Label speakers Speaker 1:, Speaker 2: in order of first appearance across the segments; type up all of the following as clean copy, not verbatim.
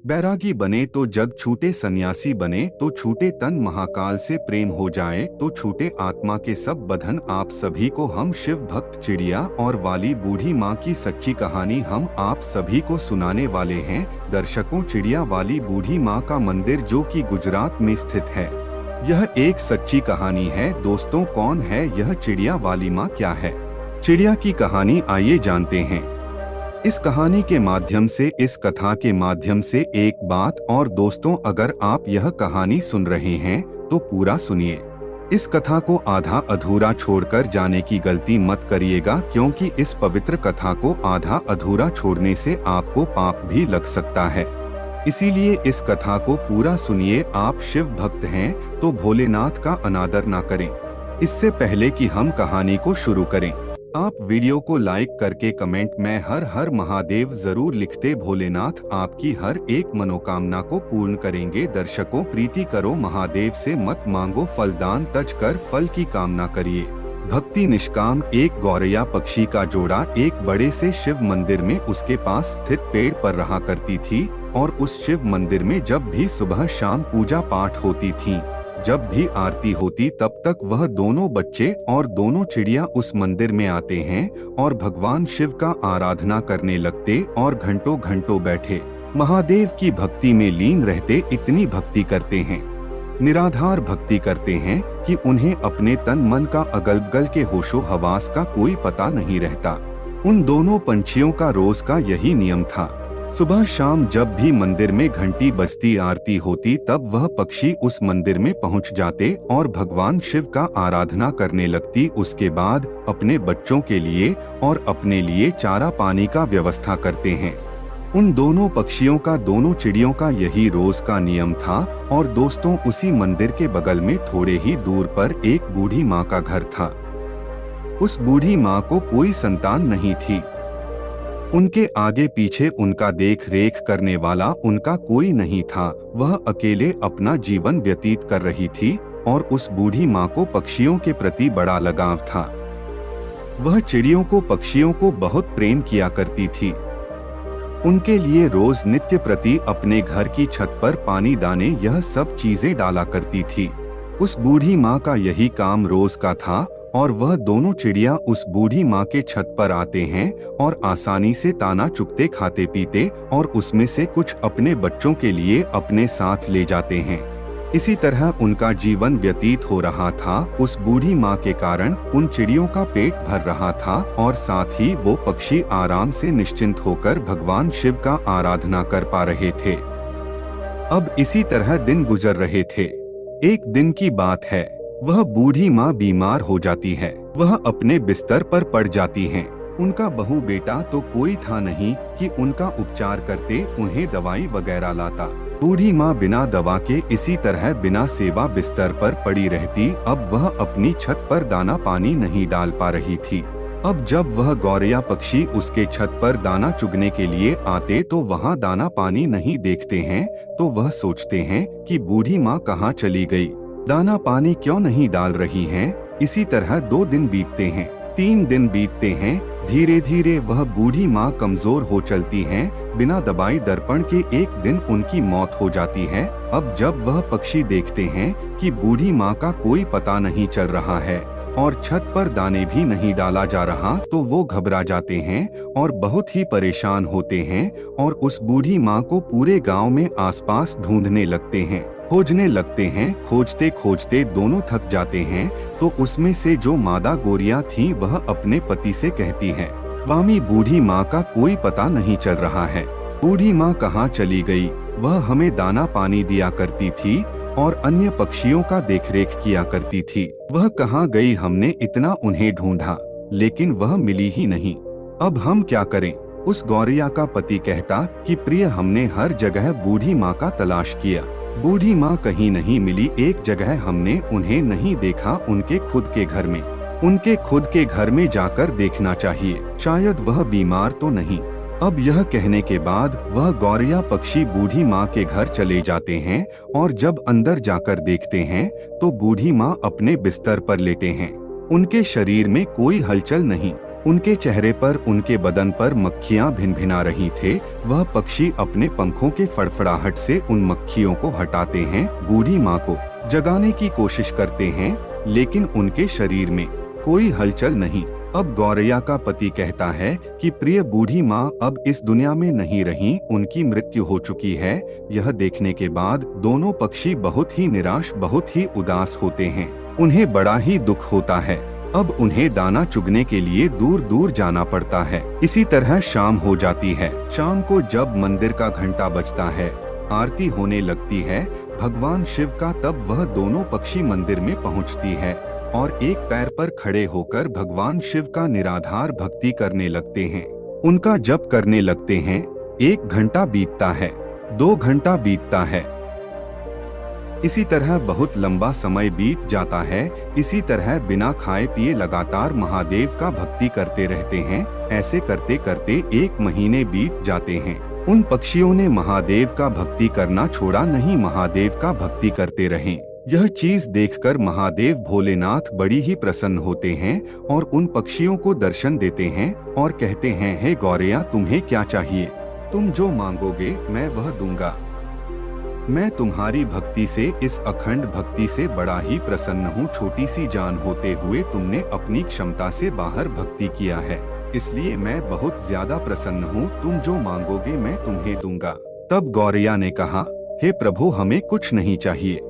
Speaker 1: बैरागी बने तो जग छूटे, सन्यासी बने तो छूटे तन, महाकाल से प्रेम हो जाए तो छूटे आत्मा के सब बंधन। आप सभी को हम शिव भक्त चिड़िया और वाली बूढ़ी माँ की सच्ची कहानी हम आप सभी को सुनाने वाले हैं। दर्शकों, चिड़िया वाली बूढ़ी माँ का मंदिर जो कि गुजरात में स्थित है, यह एक सच्ची कहानी है। दोस्तों, कौन है यह चिड़िया वाली माँ, क्या है चिड़िया की कहानी, आइए जानते हैं इस कहानी के माध्यम से, इस कथा के माध्यम से। एक बात और दोस्तों, अगर आप यह कहानी सुन रहे हैं तो पूरा सुनिए। इस कथा को आधा अधूरा छोड़कर जाने की गलती मत करिएगा, क्योंकि इस पवित्र कथा को आधा अधूरा छोड़ने से आपको पाप भी लग सकता है। इसीलिए इस कथा को पूरा सुनिए। आप शिव भक्त हैं तो भोलेनाथ का अनादर ना करें। इससे पहले कि हम कहानी को शुरू करें, आप वीडियो को लाइक करके कमेंट में हर हर महादेव जरूर लिखते। भोलेनाथ आपकी हर एक मनोकामना को पूर्ण करेंगे। दर्शकों, प्रीति करो महादेव से, मत मांगो फलदान, तज कर फल की कामना करिए। भक्ति निष्काम। एक गौरैया पक्षी का जोड़ा एक बड़े से शिव मंदिर में उसके पास स्थित पेड़ पर रहा करती थी, और उस शिव मंदिर में जब भी सुबह शाम पूजा पाठ होती थी, जब भी आरती होती, तब तक वह दोनों बच्चे और दोनों चिड़िया उस मंदिर में आते हैं और भगवान शिव का आराधना करने लगते और घंटों घंटों बैठे महादेव की भक्ति में लीन रहते। इतनी भक्ति करते हैं, निराधार भक्ति करते हैं कि उन्हें अपने तन मन का अगल बगल के होशो हवास का कोई पता नहीं रहता। उन दोनों पंछियों का रोज का यही नियम था। सुबह शाम जब भी मंदिर में घंटी बजती, आरती होती, तब वह पक्षी उस मंदिर में पहुंच जाते और भगवान शिव का आराधना करने लगती। उसके बाद अपने बच्चों के लिए और अपने लिए चारा पानी का व्यवस्था करते हैं। उन दोनों पक्षियों का, दोनों चिड़ियों का यही रोज का नियम था। और दोस्तों, उसी मंदिर के बगल में थोड़े ही दूर पर एक बूढ़ी माँ का घर था। उस बूढ़ी माँ को कोई संतान नहीं थी। उनके आगे पीछे उनका देख रेख करने वाला उनका कोई नहीं था। वह अकेले अपना जीवन व्यतीत कर रही थी और उस बूढ़ी माँ को पक्षियों के प्रति बड़ा लगाव था। वह चिड़ियों को, पक्षियों को बहुत प्रेम किया करती थी। उनके लिए रोज नित्य प्रति अपने घर की छत पर पानी, दाने, यह सब चीजें डाला करती थी। उस बूढ़ी माँ का यही काम रोज का था, और वह दोनों चिड़िया उस बूढ़ी माँ के छत पर आते हैं और आसानी से दाना चुगते, खाते पीते और उसमें से कुछ अपने बच्चों के लिए अपने साथ ले जाते हैं। इसी तरह उनका जीवन व्यतीत हो रहा था। उस बूढ़ी माँ के कारण उन चिड़ियों का पेट भर रहा था और साथ ही वो पक्षी आराम से निश्चिंत होकर भगवान शिव का आराधना कर पा रहे थे। अब इसी तरह दिन गुजर रहे थे। एक दिन की बात है, वह बूढ़ी माँ बीमार हो जाती है। वह अपने बिस्तर पर पड़ जाती हैं। उनका बहू बेटा तो कोई था नहीं कि उनका उपचार करते, उन्हें दवाई वगैरह लाता। बूढ़ी माँ बिना दवा के इसी तरह बिना सेवा बिस्तर पर पड़ी रहती। अब वह अपनी छत पर दाना पानी नहीं डाल पा रही थी। अब जब वह गौरैया पक्षी उसके छत पर दाना चुगने के लिए आते तो वहाँ दाना पानी नहीं देखते हैं, तो वह सोचते हैं कि बूढ़ी माँ कहाँ चली गई, दाना पानी क्यों नहीं डाल रही हैं। इसी तरह 2 दिन बीतते हैं, 3 दिन बीतते हैं। धीरे धीरे वह बूढ़ी माँ कमजोर हो चलती हैं। बिना दवाई दर्पण के एक दिन उनकी मौत हो जाती है। अब जब वह पक्षी देखते हैं कि बूढ़ी माँ का कोई पता नहीं चल रहा है और छत पर दाने भी नहीं डाला जा रहा, तो वो घबरा जाते हैं और बहुत ही परेशान होते हैं और उस बूढ़ी माँ को पूरे गांव में आसपास ढूंढने लगते हैं, खोजने लगते हैं। खोजते खोजते दोनों थक जाते हैं, तो उसमें से जो मादा गोरियां थी वह अपने पति से कहती है, स्वामी, बूढ़ी माँ का कोई पता नहीं चल रहा है। बूढ़ी माँ कहाँ चली गई? वह हमें दाना पानी दिया करती थी और अन्य पक्षियों का देखरेख किया करती थी। वह कहाँ गई? हमने इतना उन्हें ढूंढा, लेकिन वह मिली ही नहीं। अब हम क्या करें? उस गौरैया का पति कहता कि प्रिय, हमने हर जगह बूढ़ी माँ का तलाश किया, बूढ़ी माँ कहीं नहीं मिली। एक जगह हमने उन्हें नहीं देखा, उनके खुद के घर में। उनके खुद के घर में जाकर देखना चाहिए, शायद वह बीमार तो नहीं। अब यह कहने के बाद वह गौरैया पक्षी बूढ़ी माँ के घर चले जाते हैं और जब अंदर जाकर देखते हैं तो बूढ़ी माँ अपने बिस्तर पर लेटे हैं। उनके शरीर में कोई हलचल नहीं। उनके चेहरे पर, उनके बदन पर मक्खियां भिनभिना रही थे। वह पक्षी अपने पंखों के फड़फड़ाहट से उन मक्खियों को हटाते हैं, बूढ़ी माँ को जगाने की कोशिश करते हैं, लेकिन उनके शरीर में कोई हलचल नहीं। अब गौरैया का पति कहता है कि प्रिय बूढ़ी माँ अब इस दुनिया में नहीं रही, उनकी मृत्यु हो चुकी है। यह देखने के बाद दोनों पक्षी बहुत ही निराश, बहुत ही उदास होते हैं। उन्हें बड़ा ही दुख होता है। अब उन्हें दाना चुगने के लिए दूर दूर जाना पड़ता है। इसी तरह शाम हो जाती है। शाम को जब मंदिर का घंटा बजता है, आरती होने लगती है भगवान शिव का, तब वह दोनों पक्षी मंदिर में पहुंचती है और एक पैर पर खड़े होकर भगवान शिव का निराधार भक्ति करने लगते हैं। उनका जप करने लगते हैं। 1 घंटा बीतता है, 2 घंटा बीतता है। इसी तरह बहुत लंबा समय बीत जाता है। इसी तरह बिना खाए पिए लगातार महादेव का भक्ति करते रहते हैं। ऐसे करते करते 1 महीने बीत जाते हैं। उन पक्षियों ने महादेव का भक्ति करना छोड़ा नहीं, महादेव का भक्ति करते रहे। यह चीज देखकर महादेव भोलेनाथ बड़ी ही प्रसन्न होते हैं और उन पक्षियों को दर्शन देते हैं और कहते हैं, हे गौरैया, तुम्हें क्या चाहिए? तुम जो मांगोगे मैं वह दूंगा। मैं तुम्हारी भक्ति से, इस अखंड भक्ति से बड़ा ही प्रसन्न हूँ। छोटी सी जान होते हुए तुमने अपनी क्षमता से बाहर भक्ति किया है, इसलिए मैं बहुत ज्यादा प्रसन्न हूँ। तुम जो मांगोगे मैं तुम्हें दूंगा। तब गौरैया ने कहा, हे प्रभु, हमें कुछ नहीं चाहिए,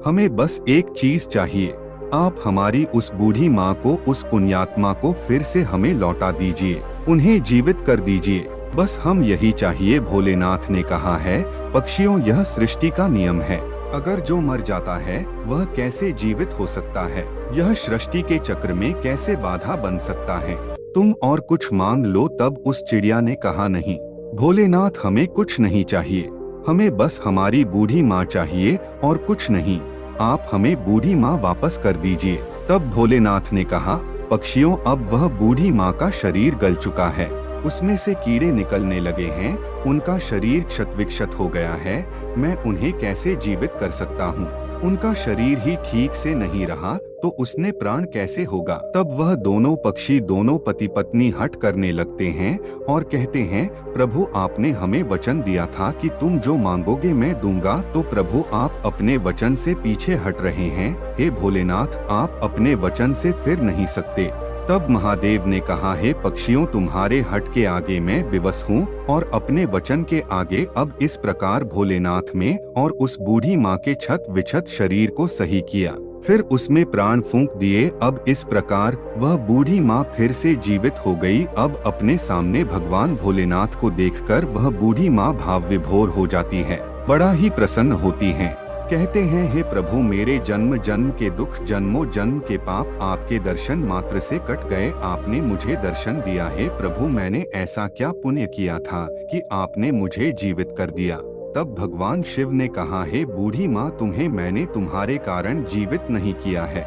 Speaker 1: हमें बस एक चीज चाहिए। आप हमारी उस बूढ़ी माँ को, उस पुण्यात्मा को फिर से हमें लौटा दीजिए, उन्हें जीवित कर दीजिए, बस हम यही चाहिए। भोलेनाथ ने कहा है, पक्षियों, यह सृष्टि का नियम है। अगर जो मर जाता है वह कैसे जीवित हो सकता है? यह सृष्टि के चक्र में कैसे बाधा बन सकता है? तुम और कुछ मांग लो। तब उस चिड़िया ने कहा, नहीं भोलेनाथ, हमें कुछ नहीं चाहिए, हमें बस हमारी बूढ़ी माँ चाहिए और कुछ नहीं। आप हमें बूढ़ी माँ वापस कर दीजिए। तब भोलेनाथ ने कहा, पक्षियों, अब वह बूढ़ी माँ का शरीर गल चुका है, उसमें से कीड़े निकलने लगे हैं, उनका शरीर क्षत-विक्षत हो गया है। मैं उन्हें कैसे जीवित कर सकता हूँ? उनका शरीर ही ठीक से नहीं रहा तो उसने प्राण कैसे होगा? तब वह दोनों पक्षी, दोनों पति पत्नी हट करने लगते हैं और कहते हैं, प्रभु, आपने हमें वचन दिया था कि तुम जो मांगोगे मैं दूंगा, तो प्रभु आप अपने वचन से पीछे हट रहे हैं। हे भोलेनाथ, आप अपने वचन से फिर नहीं सकते। तब महादेव ने कहा, हे पक्षियों, तुम्हारे हट के आगे मैं विवश हूँ और अपने वचन के आगे। अब इस प्रकार भोलेनाथ में और उस बूढ़ी माँ के क्षत विक्षत शरीर को सही किया, फिर उसमें प्राण फूंक दिए। अब इस प्रकार वह बूढ़ी माँ फिर से जीवित हो गई। अब अपने सामने भगवान भोलेनाथ को देखकर वह बूढ़ी माँ भाव विभोर हो जाती है, बड़ा ही प्रसन्न होती हैं। कहते हैं, हे प्रभु, मेरे जन्म जन्म के दुख, जन्मों जन्म के पाप आपके दर्शन मात्र से कट गए। आपने मुझे दर्शन दिया है प्रभु, मैंने ऐसा क्या पुण्य किया था कि आपने मुझे जीवित कर दिया? तब भगवान शिव ने कहा, हे बूढ़ी माँ, तुम्हें मैंने तुम्हारे कारण जीवित नहीं किया है,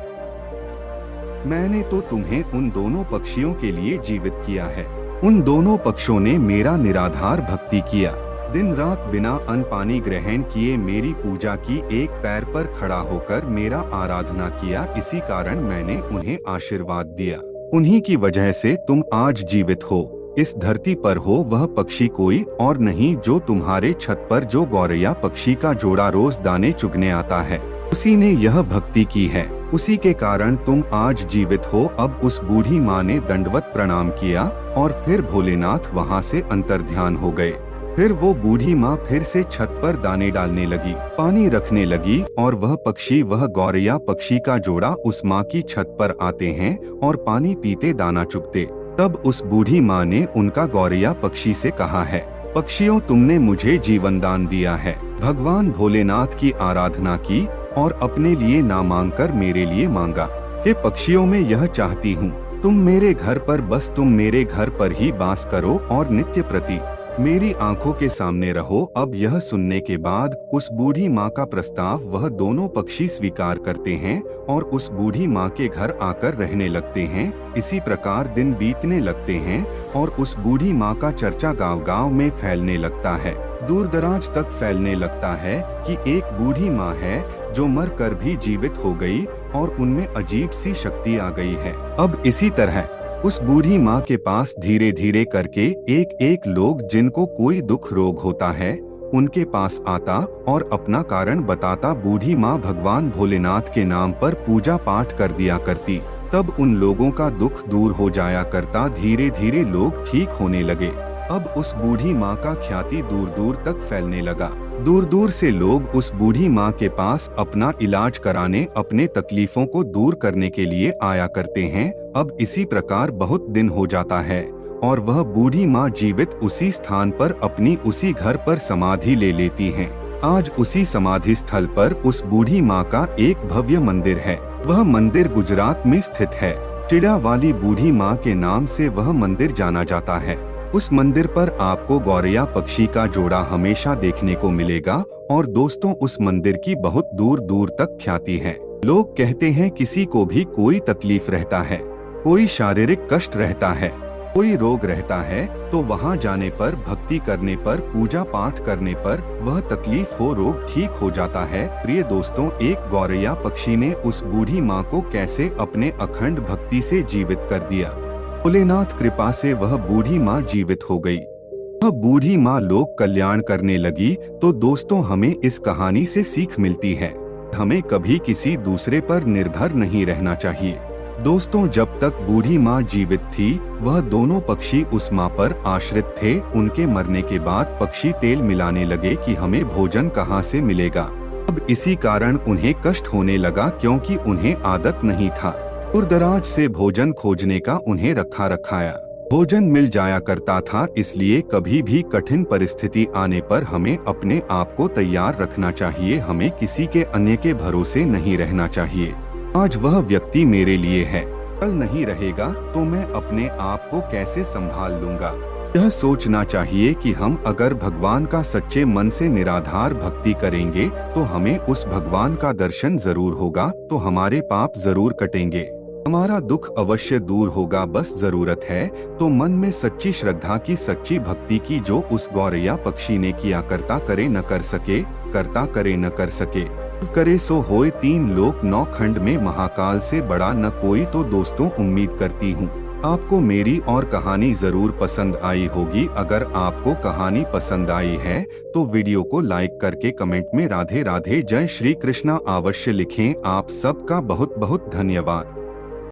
Speaker 1: मैंने तो तुम्हें उन दोनों पक्षियों के लिए जीवित किया है। उन दोनों पक्षियों ने मेरा निराधार भक्ति किया, दिन रात बिना अन्न पानी ग्रहण किए मेरी पूजा की, एक पैर पर खड़ा होकर मेरा आराधना किया। इसी कारण मैंने उन्हें आशीर्वाद दिया। उन्हीं की वजह से तुम आज जीवित हो, इस धरती पर हो। वह पक्षी कोई और नहीं जो तुम्हारे छत पर जो गौरैया पक्षी का जोड़ा रोज दाने चुगने आता है, उसी ने यह भक्ति की है, उसी के कारण तुम आज जीवित हो। अब उस बूढ़ी माँ ने दंडवत प्रणाम किया और फिर भोलेनाथ वहाँ से अंतर्ध्यान हो गए। फिर वो बूढ़ी माँ फिर से छत पर दाने डालने लगी, पानी रखने लगी और वह पक्षी, वह गौरैया पक्षी का जोड़ा उस माँ की छत पर आते हैं और पानी पीते, दाना चुगते। तब उस बूढ़ी माँ ने उनका गौरैया पक्षी से कहा है, पक्षियों, तुमने मुझे जीवन दान दिया है। भगवान भोलेनाथ की आराधना की और अपने लिए ना मांगकर मेरे लिए मांगा। हे पक्षियों, मैं यह चाहती हूँ, तुम मेरे घर पर, बस तुम मेरे घर पर ही वास करो और नित्य प्रति मेरी आंखों के सामने रहो। अब यह सुनने के बाद उस बूढ़ी माँ का प्रस्ताव वह दोनों पक्षी स्वीकार करते हैं और उस बूढ़ी माँ के घर आकर रहने लगते हैं। इसी प्रकार दिन बीतने लगते हैं और उस बूढ़ी माँ का चर्चा गांव-गांव में फैलने लगता है, दूर दराज तक फैलने लगता है कि एक बूढ़ी माँ है जो मर कर भी जीवित हो गई और उनमें अजीब सी शक्ति आ गई है। अब इसी तरह उस बूढ़ी माँ के पास धीरे धीरे करके एक एक लोग जिनको कोई दुख रोग होता है उनके पास आता और अपना कारण बताता। बूढ़ी माँ भगवान भोलेनाथ के नाम पर पूजा पाठ कर दिया करती, तब उन लोगों का दुख दूर हो जाया करता। धीरे धीरे लोग ठीक होने लगे। अब उस बूढ़ी माँ का ख्याति दूर दूर तक फैलने लगा। दूर दूर से लोग उस बूढ़ी माँ के पास अपना इलाज कराने, अपने तकलीफों को दूर करने के लिए आया करते हैं। अब इसी प्रकार बहुत दिन हो जाता है और वह बूढ़ी माँ जीवित उसी स्थान पर अपनी उसी घर पर समाधि ले लेती हैं। आज उसी समाधि स्थल पर उस बूढ़ी माँ का एक भव्य मंदिर है। वह मंदिर गुजरात में स्थित है। चिड़ा वाली बूढ़ी माँ के नाम से वह मंदिर जाना जाता है। उस मंदिर पर आपको गौरैया पक्षी का जोड़ा हमेशा देखने को मिलेगा और दोस्तों उस मंदिर की बहुत दूर दूर तक ख्याति है। लोग कहते हैं किसी को भी कोई तकलीफ रहता है, कोई शारीरिक कष्ट रहता है, कोई रोग रहता है तो वहां जाने पर, भक्ति करने पर, पूजा पाठ करने पर वह तकलीफ हो, रोग ठीक हो जाता है। प्रिय दोस्तों, एक गौरैया पक्षी ने उस बूढ़ी माँ को कैसे अपने अखंड भक्ति से जीवित कर दिया। भोलेनाथ कृपा से वह बूढ़ी माँ जीवित हो गई। वह बूढ़ी माँ लोक कल्याण करने लगी। तो दोस्तों, हमें इस कहानी से सीख मिलती है, हमें कभी किसी दूसरे पर निर्भर नहीं रहना चाहिए। दोस्तों, जब तक बूढ़ी माँ जीवित थी वह दोनों पक्षी उस माँ पर आश्रित थे। उनके मरने के बाद पक्षी तेल मिलाने लगे कि हमें भोजन कहाँ से मिलेगा। अब इसी कारण उन्हें कष्ट होने लगा, क्योंकि उन्हें आदत नहीं था दूर-दराज से भोजन खोजने का। उन्हें रखा रखाया भोजन मिल जाया करता था। इसलिए कभी भी कठिन परिस्थिति आने पर हमें अपने आप को तैयार रखना चाहिए। हमें किसी के अन्य के भरोसे नहीं रहना चाहिए। आज वह व्यक्ति मेरे लिए है, कल नहीं रहेगा तो मैं अपने आप को कैसे संभाल लूंगा। यह सोचना चाहिए कि हम अगर भगवान का सच्चे मन से निराधार भक्ति करेंगे तो हमें उस भगवान का दर्शन जरूर होगा, तो हमारे पाप जरूर कटेंगे, हमारा दुख अवश्य दूर होगा। बस जरूरत है तो मन में सच्ची श्रद्धा की, सच्ची भक्ति की, जो उस गौरैया पक्षी ने किया। करता करे न कर सके, करता करे न कर सके, करे सो होए। 3 लोक 9 खंड में महाकाल से बड़ा न कोई। तो दोस्तों, उम्मीद करती हूँ आपको मेरी और कहानी जरूर पसंद आई होगी। अगर आपको कहानी पसंद आई है तो वीडियो को लाइक करके कमेंट में राधे राधे, जय श्री कृष्णा अवश्य लिखें। आप सबका बहुत बहुत धन्यवाद।